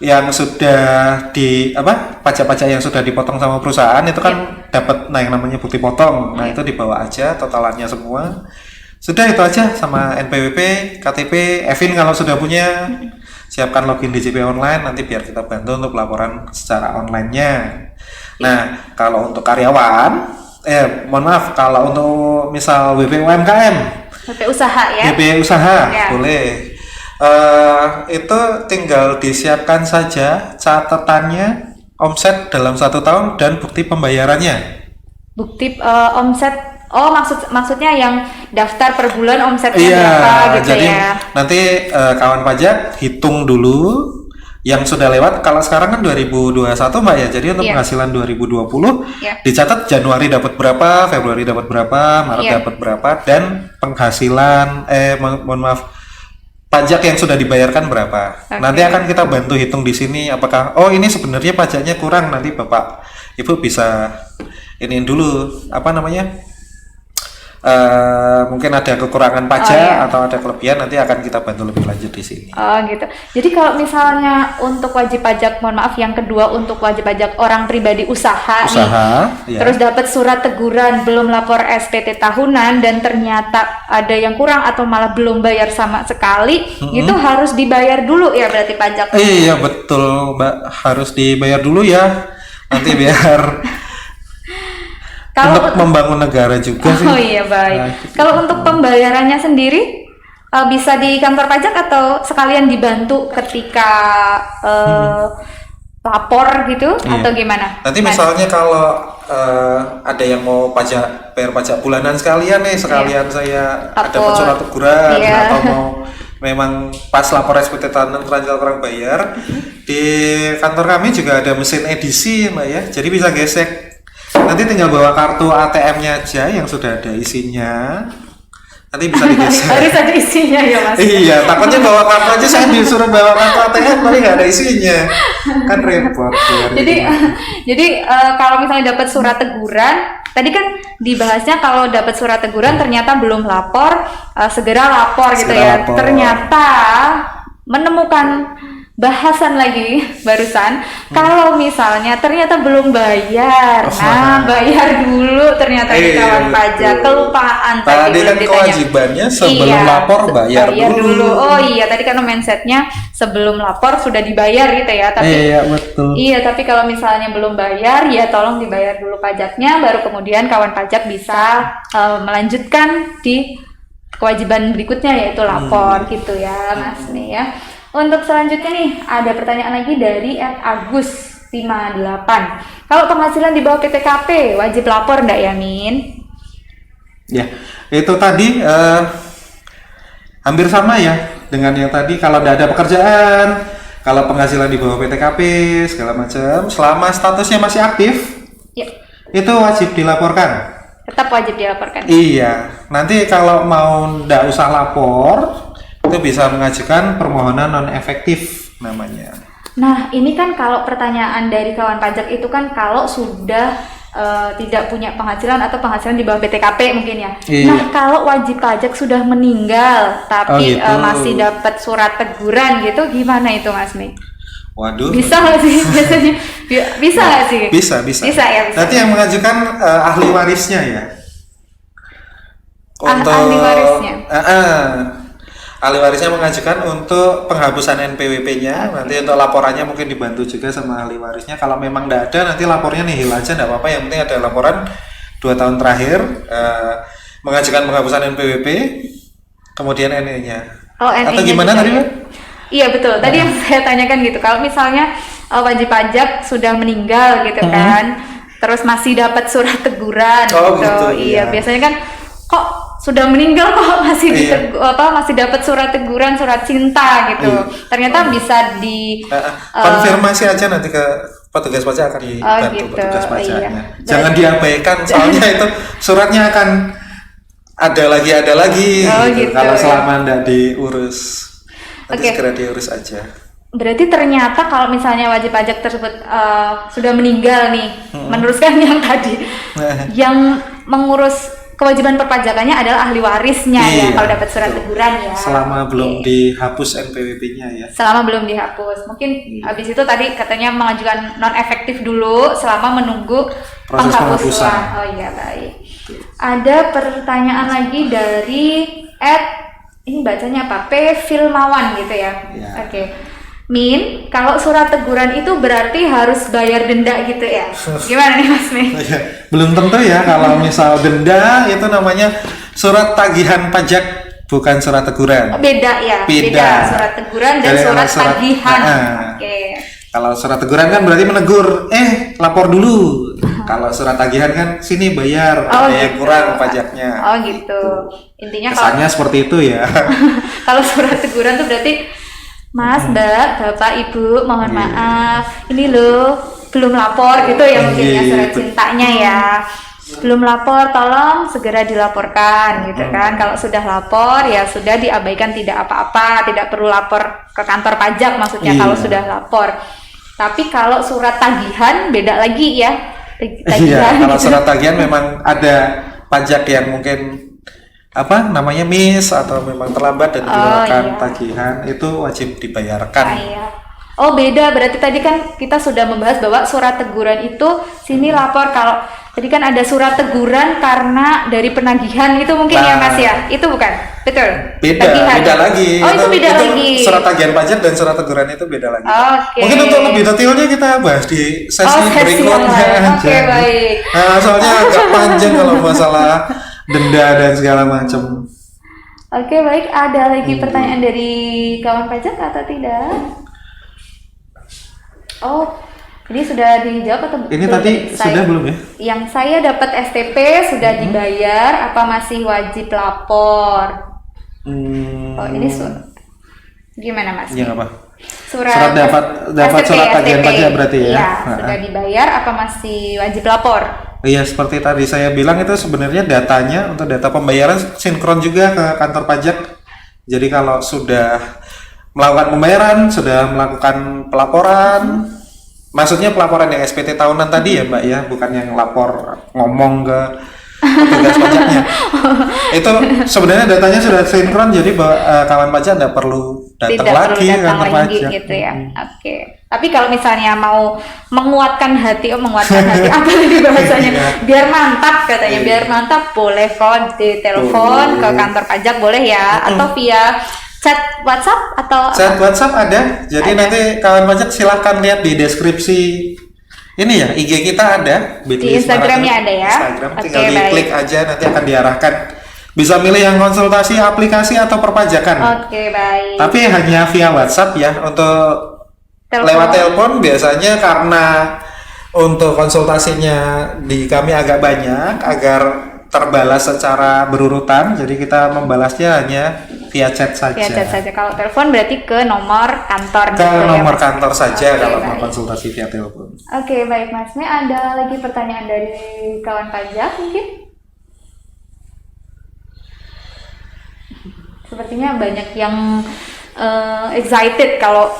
S2: yang sudah di apa pajak-pajak yang sudah dipotong sama perusahaan itu kan dapat yang namanya bukti potong. Nah itu dibawa aja totalannya semua, sudah itu aja sama NPWP, KTP, Evin kalau sudah punya, siapkan login DJP online, nanti biar kita bantu untuk laporan secara online-nya. Nah kalau untuk karyawan mohon maaf, kalau untuk misal WP UMKM,
S1: BP usaha ya.
S2: BP usaha
S1: Ya.
S2: boleh. Itu tinggal disiapkan saja catatannya omset dalam 1 tahun dan bukti pembayarannya.
S1: Bukti omset. Oh, maksudnya yang daftar per bulan omsetnya
S2: Iya,
S1: berapa gitu
S2: jadi
S1: ya.
S2: nanti kawan pajak hitung dulu yang sudah lewat. Kalau sekarang kan 2021 Mbak ya, jadi untuk
S1: Iya.
S2: penghasilan 2020
S1: Iya.
S2: dicatat Januari dapat berapa, Februari dapat berapa, Maret
S1: Iya.
S2: dapat berapa, dan penghasilan mohon maaf, pajak yang sudah dibayarkan berapa.
S1: Oke.
S2: Nanti akan kita bantu hitung di sini apakah ini sebenarnya pajaknya kurang, nanti Bapak Ibu bisa iniin dulu apa namanya? Mungkin ada kekurangan pajak
S1: iya.
S2: atau ada kelebihan, nanti akan kita bantu lebih lanjut di sini.
S1: Oh gitu. Jadi kalau misalnya untuk wajib pajak, mohon maaf, yang kedua untuk wajib pajak orang pribadi usaha nih,
S2: Ya.
S1: terus dapat surat teguran belum lapor SPT tahunan dan ternyata ada yang kurang atau malah belum bayar sama sekali, itu harus dibayar dulu ya berarti pajak.
S2: Iya betul Mbak, harus dibayar dulu ya. Nanti biar
S1: Kalau
S2: untuk membangun negara juga sih.
S1: Oh iya baik.
S2: Nah, gitu.
S1: Kalau untuk pembayarannya sendiri bisa di kantor pajak atau sekalian dibantu ketika lapor gitu
S2: Iya.
S1: atau gimana?
S2: Nanti
S1: Mas?
S2: misalnya kalau ada yang mau bayar pajak bulanan sekalian nih, sekalian saya
S1: Lapor.
S2: dapat surat teguran
S1: Iya.
S2: atau mau memang pas lapor SPT tahunan terlanjur kurang bayar, di kantor kami juga ada mesin edisi Mbak ya, jadi bisa gesek. Nanti tinggal bawa kartu ATM-nya aja yang sudah ada isinya, nanti bisa digesek.
S1: Harus ada isinya ya Mas.
S2: Iya, takutnya bawa kartu aja saya disuruh bawa kartu ATM tapi nggak ada isinya, kan repot.
S1: Jadi kalau misalnya dapat surat teguran, tadi kan dibahasnya kalau dapat surat teguran ternyata belum lapor, segera lapor gitu
S2: Segera
S1: ya.
S2: lapor.
S1: Ternyata menemukan bahasan lagi barusan, kalau misalnya ternyata belum bayar, bayar dulu ternyata di kawan
S2: betul.
S1: pajak, kelupaan
S2: Tadi
S1: belum
S2: kan
S1: ditanya.
S2: kewajibannya sebelum
S1: Iya,
S2: lapor bayar dulu.
S1: Oh iya, tadi kan mindsetnya sebelum lapor sudah dibayar gitu ya, tapi
S2: Iya betul.
S1: iya, tapi kalau misalnya belum bayar, ya tolong dibayar dulu pajaknya, baru kemudian kawan pajak bisa melanjutkan di kewajiban berikutnya yaitu lapor gitu ya, Mas nih ya. Untuk selanjutnya nih, ada pertanyaan lagi dari @agus58. Kalau penghasilan di bawah PTKP, wajib lapor nggak ya, Min?
S2: Ya, itu tadi hampir sama ya dengan yang tadi. Kalau tidak ada pekerjaan, kalau penghasilan di bawah PTKP segala macam, selama statusnya masih aktif,
S1: Ya,
S2: itu wajib dilaporkan.
S1: tetap wajib dilaporkan.
S2: Iya, nanti kalau mau ndak usah lapor, itu bisa mengajukan permohonan non efektif namanya.
S1: Nah, ini kan kalau pertanyaan dari kawan pajak itu kan kalau sudah tidak punya penghasilan atau penghasilan di bawah PTKP mungkin ya.
S2: Iya.
S1: Nah, kalau wajib pajak sudah meninggal tapi
S2: Oh, gitu.
S1: masih dapat surat teguran gitu, gimana itu Mas Mi?
S2: Waduh.
S1: Bisa nggak sih biasanya? Bisa nggak sih?
S2: Bisa.
S1: Bisa ya, bisa.
S2: Nanti yang mengajukan ahli warisnya ya.
S1: Ahli warisnya.
S2: Ahli warisnya mengajukan untuk penghapusan NPWP-nya. Nanti untuk laporannya mungkin dibantu juga sama ahli warisnya. Kalau memang tidak ada, nanti lapornya nihil aja, tidak apa-apa. Yang penting ada laporan 2 tahun terakhir mengajukan penghapusan NPWP, kemudian NE-nya.
S1: Oh, NE-nya
S2: Atau gimana
S1: juga
S2: tadi,
S1: ya?
S2: Mbak?
S1: Iya betul. Tadi yang saya tanyakan gitu. Kalau misalnya wajib pajak sudah meninggal gitu kan, terus masih dapat surat teguran
S2: Oh,
S1: gitu.
S2: gitu,
S1: Iya,
S2: iya.
S1: biasanya kan kok sudah meninggal kok masih
S2: Iya.
S1: masih dapat surat teguran, surat cinta gitu.
S2: Iya.
S1: Ternyata bisa di
S2: Konfirmasi aja nanti ke petugas pajak, akan dibantu
S1: gitu.
S2: petugas pajaknya.
S1: Iya.
S2: Jangan diabaikan, soalnya itu suratnya akan ada lagi
S1: Oh,
S2: gitu.
S1: gitu.
S2: Kalau selama nggak diurus, nanti
S1: Oke.
S2: segera diurus aja.
S1: Berarti ternyata kalau misalnya wajib pajak tersebut sudah meninggal nih, meneruskan yang tadi, yang mengurus kewajiban perpajakannya adalah ahli warisnya ya,
S2: Iya,
S1: kalau dapat surat
S2: betul.
S1: teguran ya.
S2: Selama belum
S1: Oke.
S2: dihapus NPWP-nya ya.
S1: Selama belum dihapus, mungkin habis itu tadi katanya mengajukan non efektif dulu selama menunggu
S2: Proses
S1: penghapusan.
S2: penghapusan.
S1: Oh iya, baik. Ada pertanyaan lagi dari ini bacanya apa? P Filmawan gitu ya.
S2: Ya.
S1: Oke. Min, kalau surat teguran itu berarti harus bayar denda gitu ya? Gimana nih Mas Min?
S2: Ya, belum tentu ya, kalau misal denda itu namanya surat tagihan pajak, bukan surat teguran.
S1: Beda ya?
S2: Beda.
S1: Surat teguran dan
S2: Jadi
S1: surat
S2: kalau
S1: tagihan.
S2: Nah,
S1: Oke.
S2: kalau surat teguran kan berarti menegur, lapor dulu. Kalau surat tagihan kan sini bayar, ada yang
S1: gitu.
S2: kurang pajaknya.
S1: Oh gitu. Intinya kalau
S2: Kesannya seperti itu ya.
S1: kalau surat teguran tuh berarti Mas, Mbak, Bapak, Ibu, mohon
S2: Iya.
S1: maaf. Ini loh belum lapor gitu ya mungkin ya surat
S2: Gitu.
S1: cintanya ya. Belum lapor, tolong segera dilaporkan gitu kan. Kalau sudah lapor ya sudah diabaikan, tidak apa-apa, tidak perlu lapor ke kantor pajak maksudnya
S2: Iya.
S1: kalau sudah lapor. Tapi kalau surat tagihan beda lagi ya.
S2: Iya,
S1: Tagihan
S2: kalau
S1: gitu.
S2: surat tagihan memang ada pajak yang mungkin miss atau memang terlambat dan dikenakan
S1: iya.
S2: tagihan, itu wajib dibayarkan.
S1: Ah, iya. Oh beda, berarti tadi kan kita sudah membahas bahwa surat teguran itu sini lapor, kalau tadi kan ada surat teguran karena dari penagihan itu mungkin ya
S2: Nah.
S1: Mas ya, itu bukan? Betul?
S2: Beda
S1: Tagihan.
S2: lagi.
S1: Oh itu beda lagi.
S2: Surat tagihan pajak dan surat teguran itu beda lagi.
S1: Oke.
S2: Mungkin untuk lebih detailnya kita bahas di sesi
S1: Oh, sesi
S2: berikutnya
S1: yang lain. Oke,
S2: aja.
S1: baik.
S2: Nah, soalnya agak panjang kalau masalah denda dan segala macam.
S1: Oke baik, ada lagi pertanyaan dari kawan pajak atau tidak? Oh, ini sudah dijawab atau
S2: Ini
S1: belum?
S2: tadi sudah belum ya?
S1: Yang saya dapat STP sudah dibayar, apa masih wajib lapor? Oh ini gimana Mas?
S2: Yang apa?
S1: Surat
S2: dapat
S1: STP,
S2: surat tagihan
S1: STP.
S2: pajak berarti ya?
S1: Iya,
S2: Nah.
S1: sudah dibayar, apa masih wajib lapor?
S2: Iya, seperti tadi saya bilang, itu sebenarnya datanya untuk data pembayaran sinkron juga ke kantor pajak. Jadi kalau sudah melakukan pembayaran, sudah melakukan pelaporan, maksudnya pelaporan yang SPT tahunan tadi ya Mbak ya, bukan yang lapor ngomong ke petugas pajaknya. Itu sebenarnya datanya sudah sinkron, jadi kawan pajak tidak perlu datang
S1: Tidak
S2: lagi
S1: perlu
S2: ke
S1: datang
S2: kantor
S1: lagi
S2: pajak.
S1: gitu ya. Oke. Tapi kalau misalnya mau menguatkan hati apa tadi bahasanya?
S2: Iya.
S1: Biar mantap katanya,
S2: Iya.
S1: biar mantap boleh kok di telepon
S2: Boleh.
S1: ke kantor pajak boleh ya, atau via chat WhatsApp atau
S2: Chat WhatsApp ada, jadi
S1: Ada.
S2: nanti kawan pajak silahkan lihat di deskripsi ini ya, IG kita ada,
S1: Di Instagramnya ada ya?
S2: Instagram,
S1: Oke,
S2: tinggal
S1: baik.
S2: diklik aja, nanti akan diarahkan. Bisa milih yang konsultasi aplikasi atau perpajakan.
S1: Oke, baik.
S2: Tapi hanya via WhatsApp ya, untuk
S1: Telepon.
S2: lewat telepon biasanya karena untuk konsultasinya di kami agak banyak, agar terbalas secara berurutan, jadi kita membalasnya hanya via chat saja.
S1: Via chat saja. Kalau telepon berarti ke nomor kantor
S2: Ke
S1: gitu ya,
S2: nomor
S1: Mas?
S2: kantor saja
S1: Oke,
S2: kalau mau
S1: baik.
S2: konsultasi via telepon.
S1: Oke, baik Mas. Ini ada lagi pertanyaan dari kawan pajak mungkin? Sepertinya banyak yang excited kalau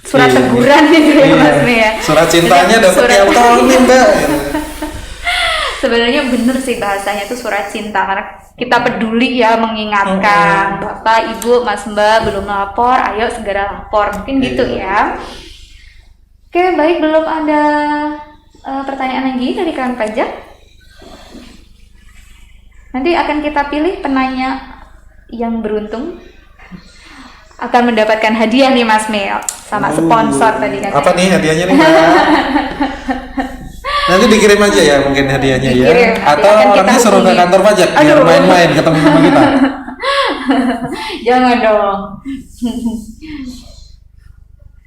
S1: surat
S2: Iya.
S1: teguran gitu ya
S2: Iya.
S1: Mas Nih ya.
S2: Surat cintanya
S1: Jadi,
S2: dapat
S1: surat-
S2: tiap tahun nih Mbak.
S1: Sebenarnya bener sih bahasanya itu surat cinta, karena kita peduli ya mengingatkan Bapak, Ibu, Mas, Mbak belum lapor, ayo segera lapor, mungkin gitu
S2: Iya.
S1: ya. Oke, baik, belum ada pertanyaan lagi dari kawan pajak. Nanti akan kita pilih penanya yang beruntung akan mendapatkan hadiah nih Mas Mel sama sponsor tadi kan.
S2: Apa nih hadiahnya nih Mbak? Nanti dikirim aja ya mungkin hadiahnya ya.
S1: Dikirim, nanti
S2: Atau
S1: akan kita
S2: orangnya suruh ke
S1: hubungi.
S2: kantor pajak biar
S1: Aduh.
S2: main-main ketemu sama kita.
S1: Jangan dong.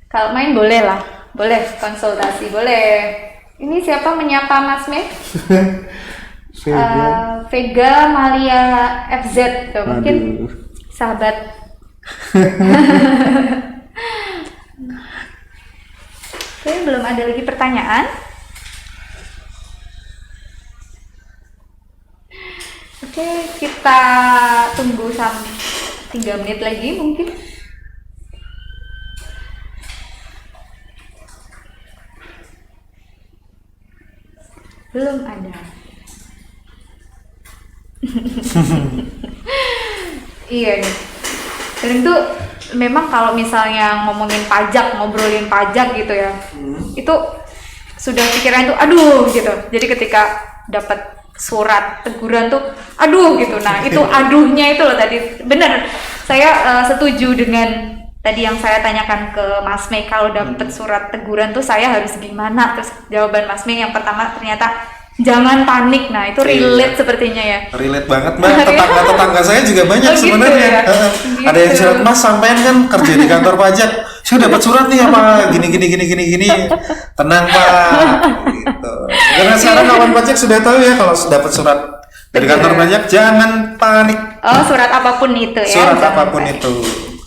S1: Kalau main boleh lah, boleh konsultasi, boleh. Ini siapa menyapa Mas Mel? Vega Malia FZ tuh, mungkin
S3: Aduh.
S1: sahabat. Oke, belum ada lagi pertanyaan. Oke, kita tunggu sampai 3 menit lagi mungkin. Belum ada. Iya nih. Dan itu memang kalau misalnya ngomongin pajak, ngobrolin pajak gitu ya, itu sudah pikiran tuh aduh gitu. Jadi ketika dapat surat teguran tuh aduh gitu. Nah itu aduhnya itu loh tadi. Bener, saya setuju dengan tadi yang saya tanyakan ke Mas Mei, kalau dapat surat teguran tuh saya harus gimana. Terus jawaban Mas Mei yang pertama ternyata jangan panik. Nah itu relate sepertinya ya.
S2: Relate banget Mbak, tetangga saya juga banyak
S1: Oh, gitu
S2: sebenarnya.
S1: ya?
S2: Ada yang
S1: Gitu.
S2: surat, Mas sampean kan kerja di kantor pajak, saya dapat surat nih apa gini. Tenang Pak. Gitu. Karena sekarang kawan pajak sudah tahu ya, kalau dapat surat dari kantor pajak jangan panik.
S1: Oh, surat apapun itu ya.
S2: Surat
S1: jangan
S2: apapun
S1: panik.
S2: itu.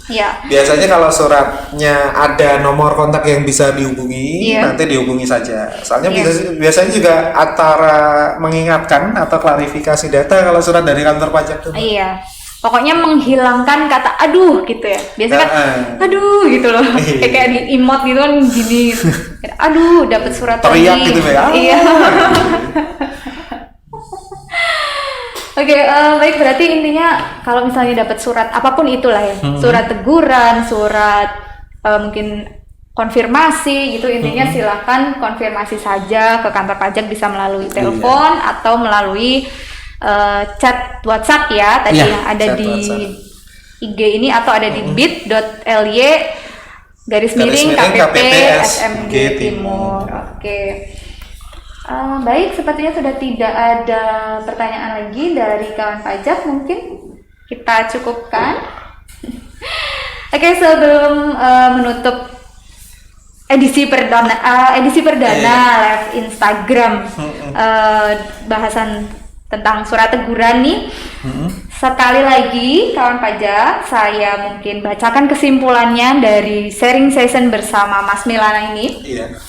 S1: Ya.
S2: Biasanya kalau suratnya ada nomor kontak yang bisa dihubungi,
S1: Iya.
S2: nanti dihubungi saja. Soalnya
S1: Iya.
S2: biasanya juga antara mengingatkan atau klarifikasi data kalau surat dari kantor pajak tuh.
S1: Iya. Pokoknya menghilangkan kata aduh gitu ya. Biasanya kan aduh gitu loh. Kayak di emot gitu kan gini. Aduh, dapat surat
S2: Teriak
S1: lagi.
S2: gitu ya.
S1: Iya. Oke, baik, berarti intinya kalau misalnya dapat surat apapun itulah ya, surat teguran, surat mungkin konfirmasi gitu, intinya silahkan konfirmasi saja ke kantor pajak, bisa melalui telepon atau melalui chat WhatsApp ya, tadi yang ada di WhatsApp. IG ini, atau ada di bit.ly _KPP SMG Timur. Oke. Baik, sepertinya sudah tidak ada pertanyaan lagi dari kawan pajak, mungkin kita cukupkan. Oke, sebelum menutup edisi perdana live Instagram bahasan tentang surat teguran nih, sekali lagi kawan pajak, saya mungkin bacakan kesimpulannya dari sharing session bersama Mas Milana ini.
S2: Iya.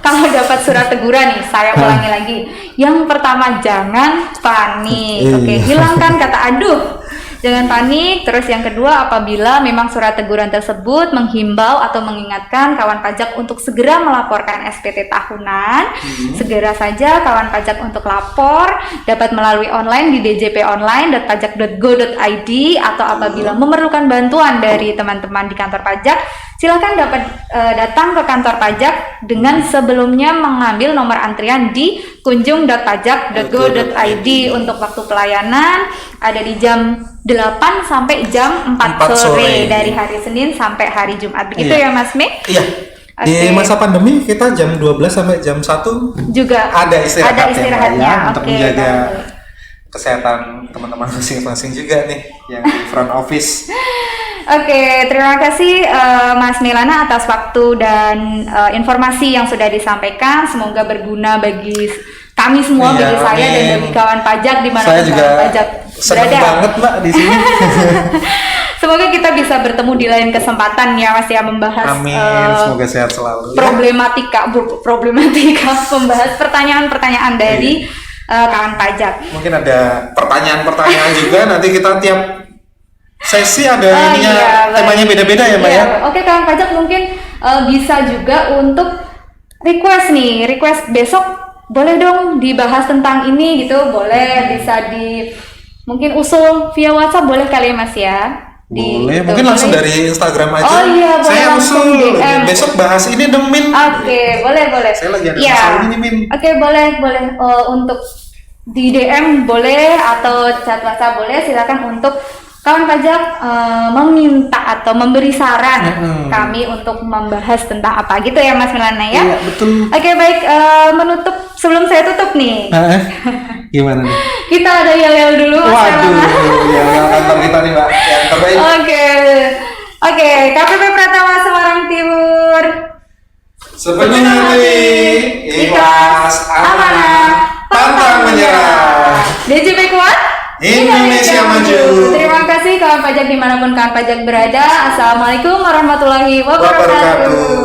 S1: Kalau dapat surat teguran nih, saya ulangi lagi. Yang pertama, jangan panik. Oke, hilangkan kata aduh. Jangan panik. Terus yang kedua, apabila memang surat teguran tersebut menghimbau atau mengingatkan kawan pajak untuk segera melaporkan SPT tahunan, segera saja kawan pajak untuk lapor, dapat melalui online di djponline.pajak.go.id, atau apabila memerlukan bantuan dari teman-teman di kantor pajak, silakan dapat datang ke kantor pajak dengan sebelumnya mengambil nomor antrian di kunjung.pajak.go.id. Untuk waktu pelayanan ada di jam 8 sampai jam 4 sore dari hari Senin sampai hari Jumat. Begitu ya Mas Me?
S2: Iya. Di masa pandemi kita jam 12 sampai jam 1
S1: juga
S2: ada istirahatnya
S1: ya,
S2: untuk menjaga kesehatan teman-teman masing-masing juga nih yang di front office.
S1: Oke, terima kasih Mas Milana atas waktu dan informasi yang sudah disampaikan. Semoga berguna bagi kami semua, bagi saya dan bagi kawan pajak di mana kawan pajak
S2: senang
S1: berada.
S2: Banget Mbak di sini.
S1: Semoga kita bisa bertemu di lain kesempatan ya Mas ya, membahas
S2: semoga sehat selalu.
S1: Problematika membahas pertanyaan-pertanyaan dari kawan pajak.
S2: Mungkin ada pertanyaan-pertanyaan juga, nanti kita tiap sesi ada temanya beda-beda ya Mbak ya.
S1: Oke, kawan pajak mungkin bisa juga untuk request besok boleh dong dibahas tentang ini gitu, boleh, bisa mungkin usul via WhatsApp boleh kali ya Mas ya.
S2: Boleh, mungkin langsung dari Instagram aja.
S1: Oh iya, boleh.
S2: Saya
S1: langsung
S2: usul
S1: DM.
S2: besok bahas ini dong Min.
S1: Oke, boleh.
S2: Saya lagi ada masalah ini Min.
S1: Oke, boleh. Untuk di DM boleh atau chat WhatsApp boleh. Silakan untuk kawan pajak meminta atau memberi saran kami untuk membahas tentang apa gitu ya Mas Milana ya.
S2: Iya, betul.
S1: Oke, baik, sebelum saya tutup nih.
S2: Gimana nih?
S1: Kita ada yel-yel dulu.
S2: Waduh, yel-yel kantor kita nih Mbak, yang terbaik.
S1: Oke, KPP Pratama Semarang Timur.
S2: Sepenuhnya hati, ikhlas, Indonesia Maju.
S1: Terima kasih kawan pajak dimanapun kawan pajak berada. Assalamualaikum warahmatullahi wabarakatuh.